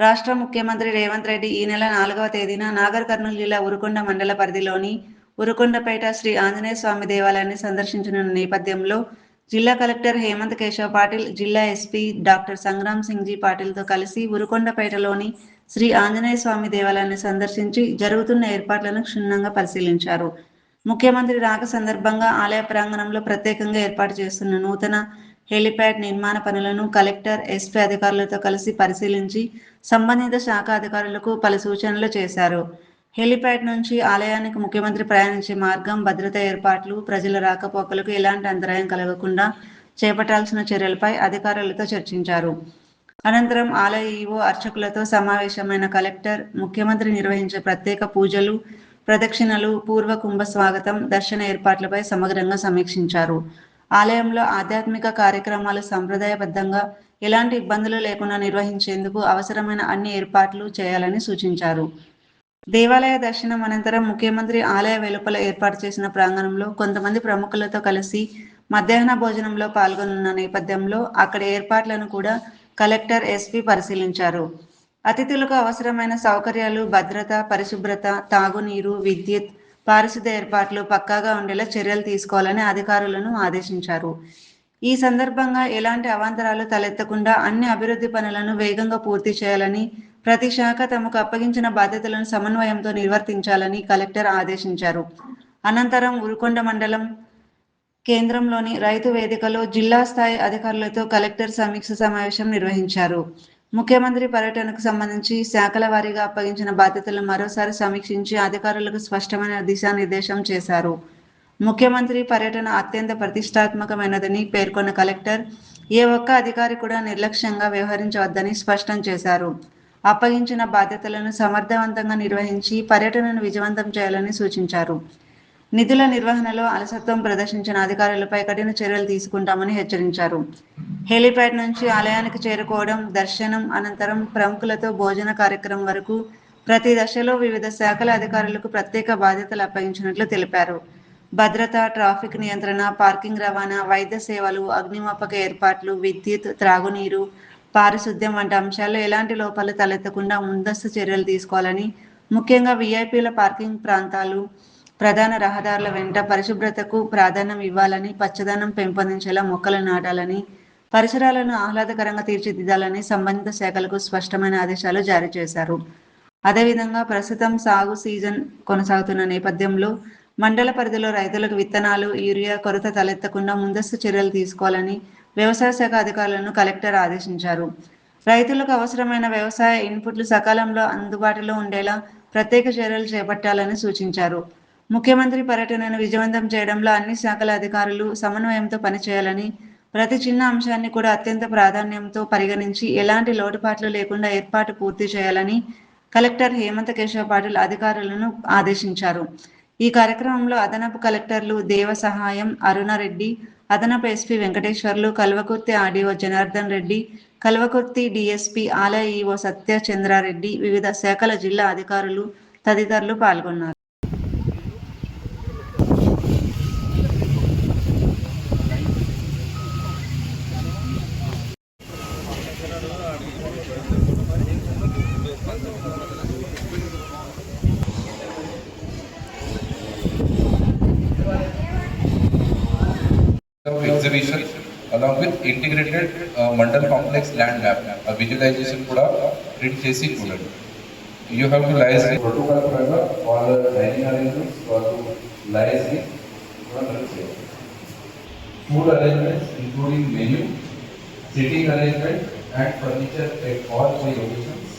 రాష్ట్ర ముఖ్యమంత్రి రేవంత్ రెడ్డి ఈ నెల 4వ తేదీన నాగర్ కర్నూలు జిల్లా ఉరుకొండ మండల పరిధిలోని ఉరుకొండపేట శ్రీ ఆంజనేయ స్వామి దేవాలయాన్ని సందర్శించనున్న నేపథ్యంలో జిల్లా కలెక్టర్ హేమంత్ కేశవ్ పాటిల్, జిల్లా ఎస్పీ డాక్టర్ సంగ్రామ్ సింగ్ జీ పాటిల్తో కలిసి ఉరుకొండపేటలోని శ్రీ ఆంజనేయ స్వామి దేవాలయాన్ని సందర్శించి జరుగుతున్న ఏర్పాట్లను క్షుణ్ణంగా పరిశీలించారు. ముఖ్యమంత్రి రాక సందర్భంగా ఆలయ ప్రాంగణంలో ప్రత్యేకంగా ఏర్పాటు చేస్తున్న నూతన హెలిప్యాడ్ నిర్మాణ పనులను కలెక్టర్, ఎస్పీ అధికారులతో కలిసి పరిశీలించి సంబంధిత శాఖ అధికారులకు పలు సూచనలు చేశారు. హెలిప్యాడ్ నుంచి ఆలయానికి ముఖ్యమంత్రి ప్రయాణించే మార్గం, భద్రతా ఏర్పాట్లు, ప్రజల రాకపోకలకు ఎలాంటి అంతరాయం కలగకుండా చేపట్టాల్సిన చర్యలపై అధికారులతో చర్చించారు. అనంతరం ఆలయ ఈవో, అర్చకులతో సమావేశమైన కలెక్టర్ ముఖ్యమంత్రి నిర్వహించే ప్రత్యేక పూజలు, ప్రదక్షిణలు, పూర్వ కుంభ స్వాగతం, దర్శన ఏర్పాట్లపై సమగ్రంగా సమీక్షించారు. ఆలయంలో ఆధ్యాత్మిక కార్యక్రమాలు సంప్రదాయబద్ధంగా ఎలాంటి ఇబ్బందులు లేకుండా నిర్వహించేందుకు అవసరమైన అన్ని ఏర్పాట్లు చేయాలని సూచించారు. దేవాలయ దర్శనం అనంతరం ముఖ్యమంత్రి ఆలయ వెలుపల ఏర్పాటు చేసిన ప్రాంగణంలో కొంతమంది ప్రముఖులతో కలిసి మధ్యాహ్న భోజనంలో పాల్గొనున్న నేపథ్యంలో అక్కడి ఏర్పాట్లను కూడా కలెక్టర్, ఎస్పీ పరిశీలించారు. అతిథులకు అవసరమైన సౌకర్యాలు, భద్రత, పరిశుభ్రత, తాగునీరు, విద్యుత్, పారిశుద్ధ్య ఏర్పాట్లు పక్కాగా ఉండేలా చర్యలు తీసుకోవాలని అధికారులను ఆదేశించారు. ఈ సందర్భంగా ఎలాంటి అవాంతరాలు తలెత్తకుండా అన్ని అభివృద్ధి పనులను వేగంగా పూర్తి చేయాలని, ప్రతి శాఖ తమకు అప్పగించిన బాధ్యతలను సమన్వయంతో నిర్వర్తించాలని కలెక్టర్ ఆదేశించారు. అనంతరం ఉరుకొండ మండలం కేంద్రంలోని రైతు వేదికలో జిల్లా స్థాయి అధికారులతో కలెక్టర్ సమీక్ష సమావేశం నిర్వహించారు. ముఖ్యమంత్రి పర్యటనకు సంబంధించి శాఖల వారీగా అప్పగించిన బాధ్యతలను మరోసారి సమీక్షించి అధికారులకు స్పష్టమైన దిశానిర్దేశం చేశారు. ముఖ్యమంత్రి పర్యటన అత్యంత ప్రతిష్టాత్మకమైనదని పేర్కొన్న కలెక్టర్ ఏ ఒక్క అధికారి కూడా నిర్లక్ష్యంగా వ్యవహరించవద్దని స్పష్టం చేశారు. అప్పగించిన బాధ్యతలను సమర్థవంతంగా నిర్వహించి పర్యటనను విజయవంతం చేయాలని సూచించారు. నిధుల నిర్వహణలో అలసత్వం ప్రదర్శించిన అధికారులపై కఠిన చర్యలు తీసుకుంటామని హెచ్చరించారు. హెలిప్యాడ్ నుంచి ఆలయానికి చేరుకోవడం, దర్శనం అనంతరం ప్రముఖులతో భోజన కార్యక్రమం వరకు ప్రతి దశలో వివిధ శాఖల అధికారులకు ప్రత్యేక బాధ్యతలు అప్పగించినట్లు తెలిపారు. భద్రత, ట్రాఫిక్ నియంత్రణ, పార్కింగ్ రవాణా, వైద్య సేవలు, అగ్నిమాపక ఏర్పాట్లు, విద్యుత్, త్రాగునీరు, పారిశుద్ధ్యం వంటి అంశాల్లో ఎలాంటి లోపాలు తలెత్తకుండా ముందస్తు చర్యలు తీసుకోవాలని, ముఖ్యంగా వీఐపీల పార్కింగ్ ప్రాంతాలు, ప్రధాన రహదారుల వెంట పరిశుభ్రతకు ప్రాధాన్యం ఇవ్వాలని, పచ్చదనం పెంపొందించేలా మొక్కలు నాటాలని, పరిసరాలను ఆహ్లాదకరంగా తీర్చిదిద్దాలని సంబంధిత శాఖలకు స్పష్టమైన ఆదేశాలు జారీ చేశారు. అదేవిధంగా ప్రస్తుతం సాగు సీజన్ కొనసాగుతున్న నేపథ్యంలో మండల పరిధిలో రైతులకు విత్తనాలు, యూరియా కొరత తలెత్తకుండా ముందస్తు చర్యలు తీసుకోవాలని వ్యవసాయ శాఖ అధికారులను కలెక్టర్ ఆదేశించారు. రైతులకు అవసరమైన వ్యవసాయ ఇన్పుట్లు సకాలంలో అందుబాటులో ఉండేలా ప్రత్యేక చర్యలు చేపట్టాలని సూచించారు. ముఖ్యమంత్రి పర్యటనను విజయవంతం చేయడంలో అన్ని శాఖల అధికారులు సమన్వయంతో పనిచేయాలని, ప్రతి చిన్న అంశాన్ని కూడా అత్యంత ప్రాధాన్యంతో పరిగణించి ఎలాంటి లోటుపాట్లు లేకుండా ఏర్పాటు పూర్తి చేయాలని కలెక్టర్ హేమంత్ కేశవ్ పాటిల్ అధికారులను ఆదేశించారు. ఈ కార్యక్రమంలో అదనపు కలెక్టర్లు దేవ సహాయం అరుణారెడ్డి, అదనపు SP Venkateswarlu, Kalwakurthy RDO Janardhan Reddy, Kalwakurthy DSP ఆలయ ఈవో సత్యచంద్రారెడ్డి, వివిధ శాఖల జిల్లా అధికారులు తదితరులు పాల్గొన్నారు. Exhibition along with integrated mandal complex land map, a visualization kuda print chesi included. You have to liaise with protocol puranga all the dining arrangements or to liaise with food arrangements including menu, seating arrangement and furniture at all three locations.